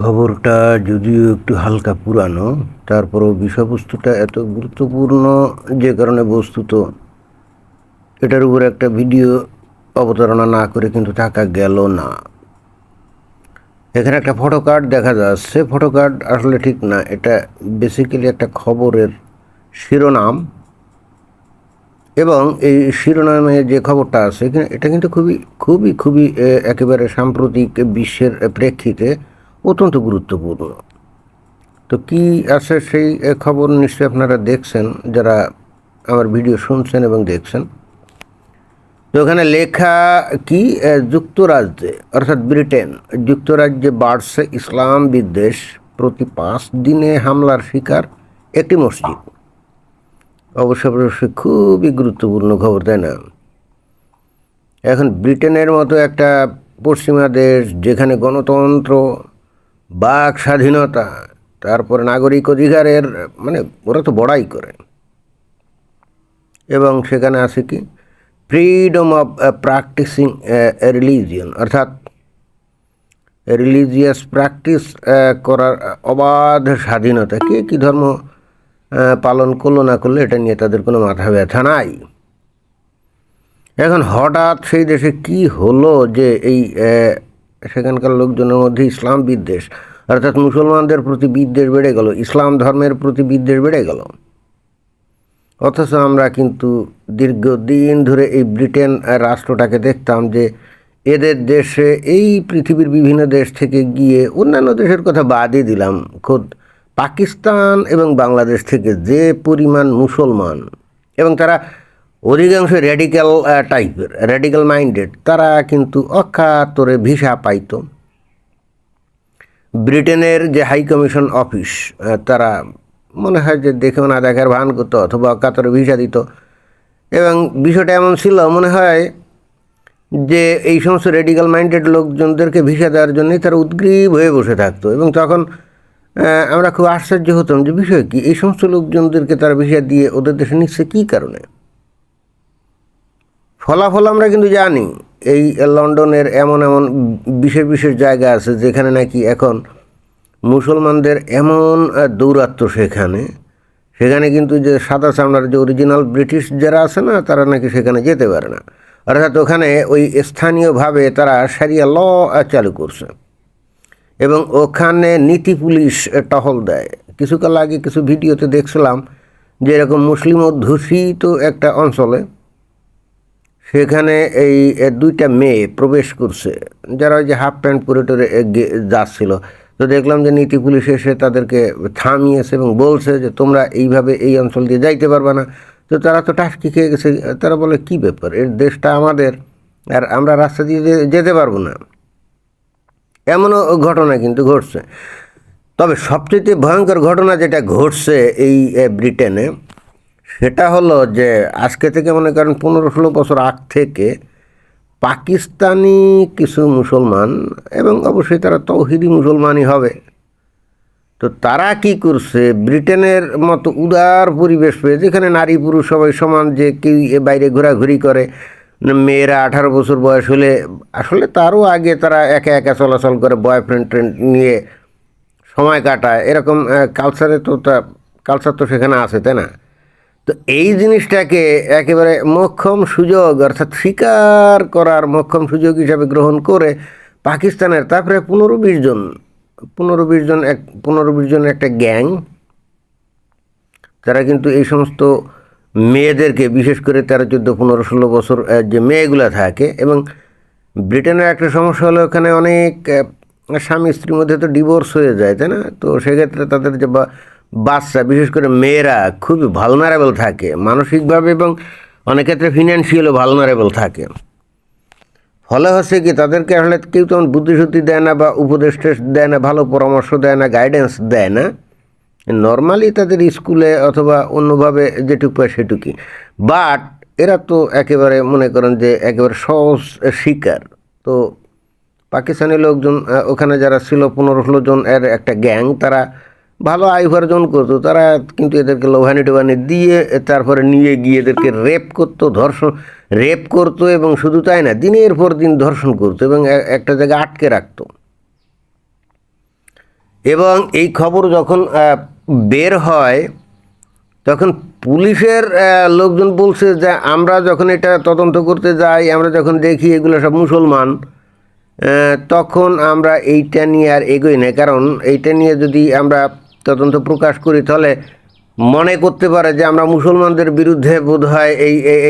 খবরটা যদিও একটু হালকা পুরানো, তারপরও বিষয়বস্তুটা এত গুরুত্বপূর্ণ যে কারণে বস্তুত এটার উপর একটা ভিডিও অবতারণা না করে কিন্তু থাকা গেল না। এখানে একটা ফটো কার্ড দেখা যাচ্ছে। ফটো কার্ড আসলে ঠিক না, এটা বেসিক্যালি একটা খবরের শিরোনাম, এবং এই শিরোনামে যে খবরটা আছে এটা কিন্তু খুবই খুবই খুবই একেবারে সাম্প্রতিক বিশ্বের প্রেক্ষিতে অত্যন্ত গুরুত্বপূর্ণ। তো কি আছে সেই খবর নিশ্চয়ই আপনারা দেখছেন, যারা আমার ভিডিও শুনছেন এবং দেখছেন। তো ওখানে লেখা কি, যুক্তরাজ্যে অর্থাৎ যুক্তরাজ্যে বাড়ছে ইসলাম বিদ্বেষ, প্রতি 5 দিনে হামলার শিকার একটি মসজিদ। অবশ্যই খুবই গুরুত্বপূর্ণ খবর, তাই না? এখন ব্রিটেনের মতো একটা পশ্চিমা দেশ, যেখানে গণতন্ত্র, বাক স্বাধীনতা, তারপরে নাগরিক অধিকারের মানে ওরা তো বড়াই করে, এবং সেখানে আছে কি ফ্রিডম অফ প্র্যাকটিসিং রিলিজিয়ন, অর্থাৎ রিলিজিয়াস প্র্যাকটিস করার অবাধ স্বাধীনতা। কে কী ধর্ম পালন করলো না করলো এটা নিয়ে তাদের কোনো মাথা ব্যথা নাই। এখন হঠাৎ সেই দেশে কি হলো যে এই সেখানকার লোকজনের মধ্যে ইসলাম বিদ্বেষ, অর্থাৎ মুসলমানদের প্রতি বিদ্বেষ বেড়ে গেল, ইসলাম ধর্মের প্রতি বিদ্বেষ বেড়ে গেল। অথচ আমরা কিন্তু দীর্ঘদিন ধরে এই ব্রিটেন রাষ্ট্রটাকে দেখতাম যে এদের দেশে, এই পৃথিবীর বিভিন্ন দেশ থেকে গিয়ে, অন্যান্য দেশের কথা বাদই দিলাম, খোদ পাকিস্তান এবং বাংলাদেশ থেকে যে পরিমাণ মুসলমান, এবং তারা অধিকাংশ র্যাডিক্যাল মাইন্ডেড, তারা কিন্তু অকাতরে ভিসা পাইত। ব্রিটেনের যে হাই কমিশন অফিস, তারা মনে হয় যে দেখেও না দেখার ভান করতো, অথবা অকাতরে ভিসা দিত। এবং বিষয়টা এমন ছিল, মনে হয় যে এই সমস্ত রেডিক্যাল মাইন্ডেড লোকজনদেরকে ভিসা দেওয়ার জন্যই তারা উদ্গ্রীব হয়ে বসে থাকতো। এবং তখন আমরা খুব আশ্চর্য হতাম যে বিষয় কি, এই সমস্ত লোকজনদেরকে তারা ভিসা দিয়ে ওদের দেশে নিচ্ছে কী কারণে। ফলাফল আমরা কিন্তু জানি। এই লন্ডনের এমন এমন বিশেষ বিশেষ জায়গা আছে যেখানে নাকি এখন মুসলমানদের এমন দৌরাত্ম্য, সেখানে কিন্তু যে সাদা চামড়ার যে অরিজিনাল ব্রিটিশ যারা আছে না, তারা নাকি সেখানে যেতে পারে না। অর্থাৎ ওখানে ওই স্থানীয়ভাবে তারা শারিয়া ল চালু করছে, এবং ওখানে নীতি পুলিশ টহল দেয়। কিছুকাল আগে কিছু ভিডিওতে দেখছিলাম যে এরকম মুসলিম অধ্যুষিত একটা অঞ্চলে, সেখানে এই 2টা মেয়ে প্রবেশ করছে, যারা ওই যে হাফ প্যান্ট পরে টরে যাচ্ছিল। তো দেখলাম যে নীতি পুলিশ এসে তাদেরকে থামিয়েছে এবং বলছে যে তোমরা এইভাবে এই অঞ্চল দিয়ে যাইতে পারবে না। তো তারা তো টাসকি খেয়ে গেছে। তারা বলে কি ব্যাপার, এর দেশটা আমাদের, আর আমরা রাস্তা দিয়ে যেতে পারবো না। এমনও ঘটনা কিন্তু ঘটছে। তবে সবচেয়ে ভয়ঙ্কর ঘটনা যেটা ঘটছে এই ব্রিটেনে, সেটা হলো যে আজকে থেকে মনে করেন 15-16 বছর আগ থেকে পাকিস্তানি কিছু মুসলমান, এবং অবশ্যই তারা তৌহিদি মুসলমানই হবে, তো তারা কি করছে, ব্রিটেনের মতো উদার পরিবেশ পেয়ে, যেখানে নারী পুরুষ সবাই সমান, যে কেউ বাইরে ঘোরাঘুরি করে, মেয়েরা 18 বছর বয়স হলে, আসলে তারও আগে তারা একা একা চলাচল করে, বয়ফ্রেন্ড নিয়ে সময় কাটায়, এরকম কালচার তো সেখানে আছে, তাই না? তো এই জিনিসটাকে একেবারে মোক্ষম সুযোগ, অর্থাৎ স্বীকার করার মোক্ষম সুযোগ হিসাবে গ্রহণ করে পাকিস্তানের তারপরে 15-20 জন একটা গ্যাং, তারা কিন্তু এই সমস্ত মেয়েদেরকে, বিশেষ করে 13, 14, 15, 16 বছর যে মেয়েগুলো থাকে, এবং ব্রিটেনের একটা সমস্যা হলো ওখানে অনেক স্বামী স্ত্রীর মধ্যে তো ডিভোর্স হয়ে যায়, তাই না? তো সেক্ষেত্রে তাদের যে বাচ্চা, বিশেষ করে মেয়েরা খুবই ভালনারেবল থাকে মানসিকভাবে, এবং অনেক ক্ষেত্রে ফিনান্সিয়ালও ভালনারেবল থাকে। ফলে হচ্ছে কি, তাদেরকে আসলে কেউ তেমন বুদ্ধিশুদ্ধি দেয় না, বা উপদেশ দেয় না, ভালো পরামর্শ দেয় না, গাইডেন্স দেয় না। নর্মালি তাদের স্কুলে অথবা অন্যভাবে যেটুকু পায় সেটুকুই। বাট এরা তো একেবারে মনে করেন যে একেবারে সহজ শিকার। তো পাকিস্তানি লোকজন ওখানে যারা ছিল 15-16 জন এর একটা গ্যাং, তারা ভালো আয় উপার্জন করতো। তারা কিন্তু এদেরকে লোহানি টোহানি দিয়ে তারপরে নিয়ে গিয়ে এদেরকে রেপ করতো, এবং শুধু তাই না, দিনের পর দিন ধর্ষণ করতো, এবং একটা জায়গায় আটকে রাখতো। এবং এই খবর যখন বের হয় তখন পুলিশের লোকজন বলছে যে আমরা যখন এটা তদন্ত করতে যাই, আমরা যখন দেখি এগুলো সব মুসলমান, তখন আমরা এইটা নিয়ে আর এগোই না। কারণ এইটা নিয়ে যদি আমরা তদন্ত প্রকাশ করি তাহলে মনে করতে পারে যে আমরা মুসলমানদের বিরুদ্ধে বোধহয়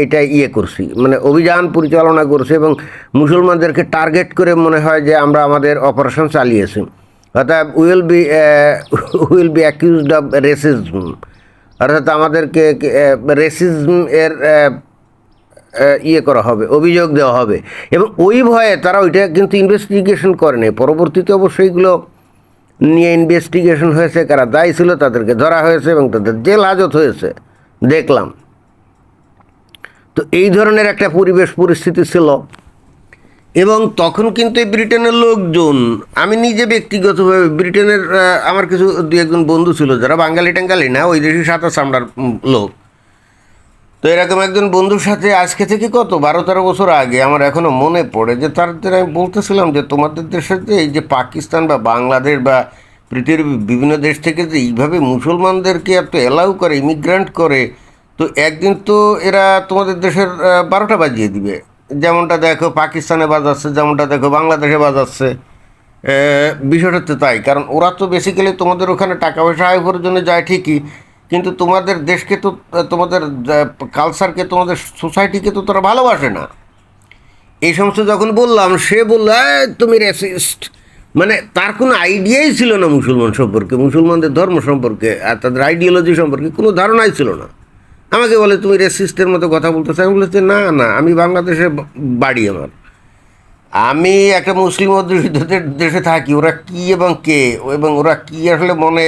এইটা করছি, মানে অভিযান পরিচালনা করছি এবং মুসলমানদেরকে টার্গেট করে মনে হয় যে আমরা আমাদের অপারেশন চালিয়েছি। অর্থাৎ will be accused of racism, অর্থাৎ আমাদেরকে রেসিজম এর করা হবে, অভিযোগ দেওয়া হবে। এবং ওই ভয়ে তারা ওইটা কিন্তু ইনভেস্টিগেশন করেনি। পরবর্তীতে অবশ্যই এগুলো নিয়ে ইনভেস্টিগেশন হয়েছে, কারা দায়ী ছিল তাদেরকে ধরা হয়েছে এবং তাদের জেল হাজত হয়েছে, দেখলাম। তো এই ধরনের একটা পরিস্থিতি ছিল। এবং তখন কিন্তু এই ব্রিটেনের লোকজন, আমি নিজে ব্যক্তিগতভাবে ব্রিটেনের আমার কিছু দু একজন বন্ধু ছিল যারা বাঙালি টাঙ্গালি না, ওই দেশি সাদা চামড়ার লোক। তো এরকম একজন বন্ধুর সাথে আজকে থেকে কত 12-13 বছর আগে আমার এখনও মনে পড়ে যে তাদের আমি বলতেছিলাম যে তোমাদের দেশের যে এই যে পাকিস্তান বা বাংলাদেশ বা পৃথিবীর বিভিন্ন দেশ থেকে যে এইভাবে মুসলমানদেরকে এত অ্যালাউ করে, ইমিগ্রান্ট করে, তো একদিন তো এরা তোমাদের দেশের 12টা বাজিয়ে দিবে। যেমনটা দেখো পাকিস্তানে বাজাচ্ছে, যেমনটা দেখো বাংলাদেশে বাজাচ্ছে। বিষয়টা তো তাই, কারণ ওরা তো বেসিক্যালি তোমাদের ওখানে টাকা পয়সা আয় করার জন্য যায় ঠিকই, কিন্তু তোমাদের দেশকে তো, তোমাদের কালচারকে, তোমাদের সোসাইটিকে তো তারা ভালোবাসে না। এই সমস্ত যখন বললাম, সে বলল তুমি রেসিস্ট, মানে তার কোনো আইডিয়াই ছিল না মুসলমান সম্পর্কে, মুসলমানদের ধর্ম সম্পর্কে আর তাদের আইডিওলজি সম্পর্কে কোনো ধারণাই ছিল না। আমাকে বলে তুমি রেসিস্টের মতো কথা বলতেছো। আমি বলেছি না না, আমি বাংলাদেশে বাড়ি আমার, আমি একটা মুসলিম অধ্যুষিত দেশে থাকি। ওরা কী এবং কে এবং ওরা কী আসলে মনে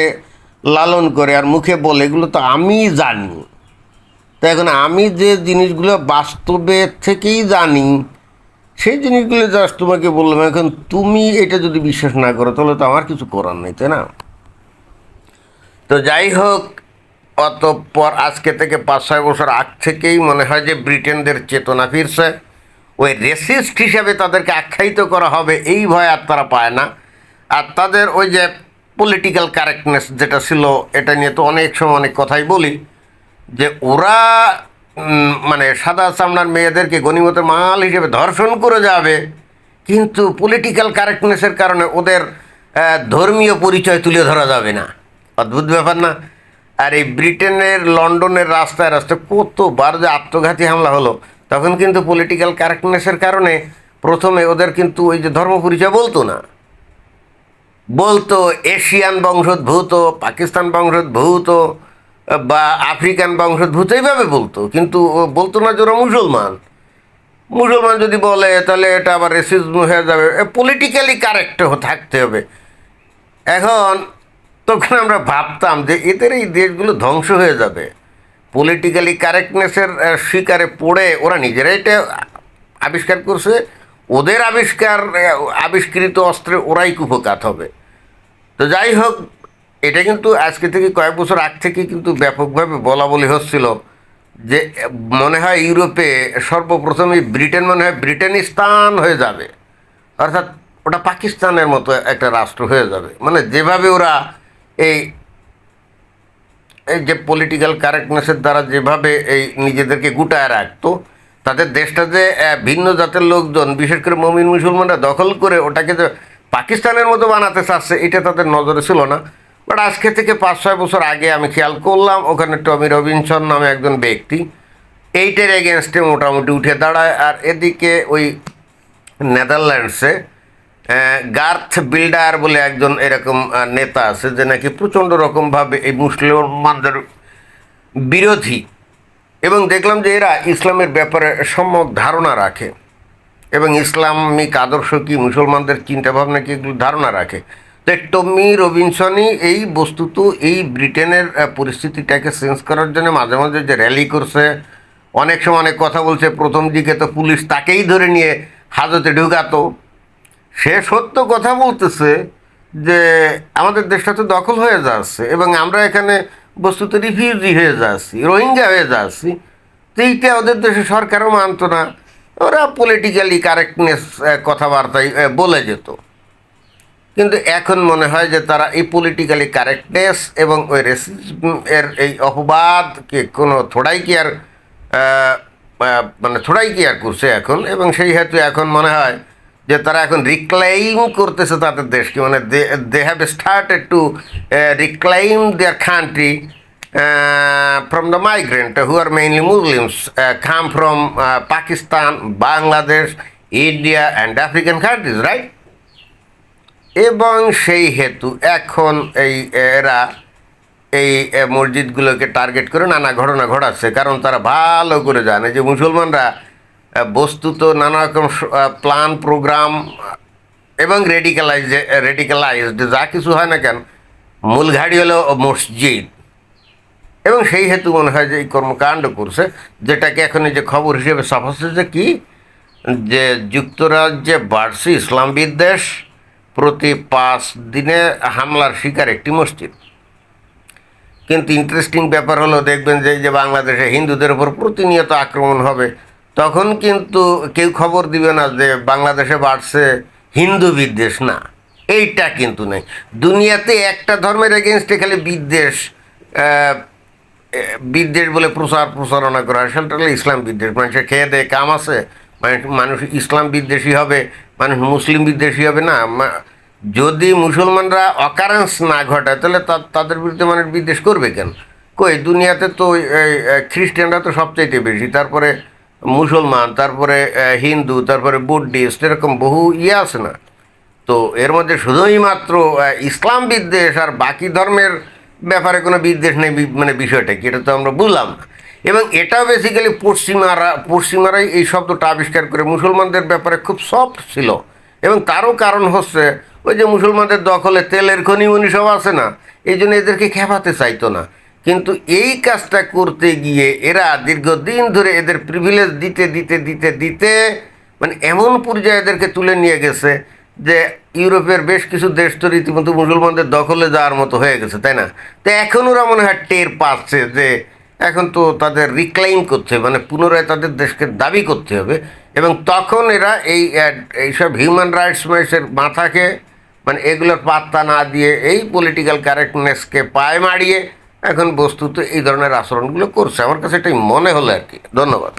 লালন করে আর মুখে বলে, এগুলো তো আমি জানি। তো এখন আমি যে জিনিসগুলো বাস্তবে থেকেই জানি, সেই জিনিসগুলো জাস্ট তোমাকে বললাম। এখন তুমি এটা যদি বিশ্বাস না করো তাহলে তো আমার কিছু করার নেই, তাই না? তো যাই হোক, অতঃপর আজকে থেকে 5-6 বছর আগ থেকেই মনে হয় যে ব্রিটেনদের চেতনা ফিরছে। ওই রেসিস্ট হিসাবে তাদেরকে আখ্যায়িত করা হবে এই ভয় আর তারা পায় না। আর তাদের ওই যে পলিটিক্যাল কারেক্টনেস যেটা ছিল, এটা নিয়ে তো অনেক সময় অনেক কথাই বলি যে ওরা মানে সাদা চামড়ার মেয়েদেরকে গনিমতের মাল হিসেবে ধর্ষণ করে যাবে, কিন্তু পলিটিক্যাল কারেক্টনেসের কারণে ওদের ধর্মীয় পরিচয় তুলে ধরা যাবে না। অদ্ভুত ব্যাপার না? আর এই ব্রিটেনের লন্ডনের রাস্তায় রাস্তায় কতবার যে আত্মঘাতী হামলা হলো, তখন কিন্তু পলিটিক্যাল কারেক্টনেসের কারণে প্রথমে ওদের কিন্তু ওই যে ধর্ম পরিচয় বলতো না, বলতো এশিয়ান বংশোদ্ভূত, পাকিস্তান বংশোদ্ভূত বা আফ্রিকান বংশোদ্ভূত, এইভাবে বলতো। কিন্তু বলতো না যে ওরা মুসলমান। মুসলমান যদি বলে তাহলে এটা আবার রেসিজম হয়ে যাবে, পলিটিক্যালি কারেক্ট থাকতে হবে। এখন তখন আমরা ভাবতাম যে এদের এই দেশগুলো ধ্বংস হয়ে যাবে, পলিটিক্যালি কারেক্টনেসের শিকারে পড়ে ওরা নিজেরাই এটা আবিষ্কার করছে। ওদের আবিষ্কৃত অস্ত্রে ওরাই কুপকাত হবে। তো যাই হোক, এটা কিন্তু আজকে থেকে কয়েক বছর আগ থেকে কিন্তু ব্যাপকভাবে বলা বলি হচ্ছিল যে মনে হয় ইউরোপে সর্বপ্রথমে ব্রিটেন মনে হয় ব্রিটেনিস্তান হয়ে যাবে, অর্থাৎ ওটা পাকিস্তানের মতো একটা রাষ্ট্র হয়ে যাবে। মানে যেভাবে ওরা এই এই যে পলিটিক্যাল কারেক্টনেসের দ্বারা যেভাবে এই নিজেদেরকে গুটায় রাখতো, তাদের দেশটা যে ভিন্ন জাতের লোকজন বিশেষ করে মমিন মুসলমানরা দখল করে ওটাকে যে পাকিস্তানের মতো বানাতে চাচ্ছে, এটা তাদের নজরে ছিল না। বাট আজকে থেকে 5-6 বছর আগে আমি খেয়াল করলাম ওখানে টমি রবিনসন নামে একজন ব্যক্তি এইটার এগেনস্টে মোটামুটি উঠে দাঁড়ায়। আর এদিকে ওই নেদারল্যান্ডসে গার্থ বিল্ডার বলে একজন এরকম নেতা আছে যে নাকি প্রচণ্ড রকমভাবে এই মুসলমানদের বিরোধী, এবং দেখলাম যে এরা ইসলামের ব্যাপারে সম্যক ধারণা রাখে এবং ইসলামিক আদর্শ কি, মুসলমানদের চিন্তাভাবনা কি, এগুলো ধারণা রাখে। তো টমি রবিনসনই এই বস্তুত এই ব্রিটেনের পরিস্থিতিটাকে চেঞ্জ করার জন্য মাঝে মাঝে যে র্যালি করছে, অনেক সময় অনেক কথা বলছে। প্রথম দিকে তো পুলিশ তাকেই ধরে নিয়ে হাজতে ঢুকাতো। সে সত্য কথা বলতেছে যে আমাদের দেশটা তো দখল হয়ে যাচ্ছে এবং আমরা এখানে বস্তুত রিফিউজি হয়ে যাচ্ছি, রোহিঙ্গা হয়ে যাচ্ছি। তো এইটা ওদের দেশে সরকারও মানত না, ওরা পলিটিক্যালি কারেক্টনেস কথাবার্তায় বলে যেত। কিন্তু এখন মনে হয় যে তারা এই পলিটিক্যালি কারেক্টনেস এবং ওই রেসিজম এর এই অপবাদকে কোনো থোড়াই কি আর মানে থোড়াই কি আর করছে এখন, এবং সেই হেতু এখন মনে হয় যে তারা এখন রিক্লাইম করতেছে তাদের দেশকে, মানে they have started to reclaim their country from the migrant who are mainly Muslims, come from Pakistan, Bangladesh, India and African countries, right? এবং সেই হেতু এখন এরা এই মসজিদগুলোকে টার্গেট করে নানা ঘটনা ঘটাচ্ছে, কারণ তারা ভালো করে জানে যে মুসলমানরা বস্তুত নানা রকম প্ল্যান প্রোগ্রাম এবং রেডিকালাইজড যা কিছু হয় না কেন, মূল ঘাড়ি হলো মসজিদ। এবং সেই হেতু মনে হয় যে এই কর্মকাণ্ড করছে, যেটাকে এখন এই যে খবর হিসেবে ছাপাচ্ছে যে কি, যে যুক্তরাজ্যে বাড়ছে ইসলাম বিদ্বেষ, প্রতি 5 দিনে হামলার শিকার একটি মসজিদ। কিন্তু ইন্টারেস্টিং ব্যাপার হলো, দেখবেন যে যে বাংলাদেশে হিন্দুদের উপর প্রতিনিয়ত আক্রমণ হবে, তখন কিন্তু কেউ খবর দিবে না যে বাংলাদেশে বাড়ছে হিন্দু বিদ্বেষ। না, এইটা কিন্তু নেই। দুনিয়াতে একটা ধর্মের এগেনস্টে খালি বিদ্বেষ বিদ্বেষ বলে প্রচারণা করা হয়, সেটা হলো ইসলাম বিদ্বেষ। মানুষের খেয়ে দেয়ে কাম আছে, মানুষ ইসলাম বিদ্বেষী হবে, মানুষ মুসলিম বিদ্বেষী হবে না। যদি মুসলমানরা অকারেন্স না ঘটায় তাহলে তাদের বিরুদ্ধে মানুষ বিদ্বেষ করবে কেন? কই, দুনিয়াতে তো খ্রিস্টানরা তো সবচাইতে বেশি, তারপরে মুসলমান, তারপরে হিন্দু, তারপরে বুদ্ধিস্ট, এরকম বহু আছে না? তো এর মধ্যে শুধুই মাত্র ইসলাম বিদ্বেষ আর বাকি ধর্মের ব্যাপারে কোনো বিদ্বেষ নেই, মানে বিষয়টা কি, এটা তো আমরা বুঝলাম না। এবং এটাও বেসিক্যালি পশ্চিমারাই এই শব্দটা আবিষ্কার করে মুসলমানদের ব্যাপারে খুব সফট ছিল। এবং তারও কারণ হচ্ছে ওই যে মুসলমানদের দখলে তেলের খনি উনি সব আছে না, এই জন্য এদেরকে খেপাতে চাইতো না। কিন্তু এই কাজটা করতে গিয়ে এরা দীর্ঘদিন ধরে এদের প্রিভিলেজ দিতে দিতে দিতে দিতে মানে এমন পর্যায়ে এদেরকে তুলে নিয়ে গেছে যে ইউরোপের বেশ কিছু দেশ তো রীতিমতো মুসলমানদের দখলে যাওয়ার মতো হয়ে গেছে, তাই না? তো এখন ওরা মনে হয় টের পাচ্ছে যে এখন তো তাদের রিক্লাইম করতে হবে, মানে পুনরায় তাদের দেশকে দাবি করতে হবে। এবং তখন এরা এইসব হিউম্যান রাইটস ম্যাচের মাথাকে, মানে এগুলোর পাত্তা না দিয়ে এই পলিটিক্যাল কারেক্টনেসকে পায়ে মারিয়ে এখন বস্তুত এই ধরনের আচরণগুলো করছে। আমার কাছে এটাই মনে হলো আর কি। ধন্যবাদ।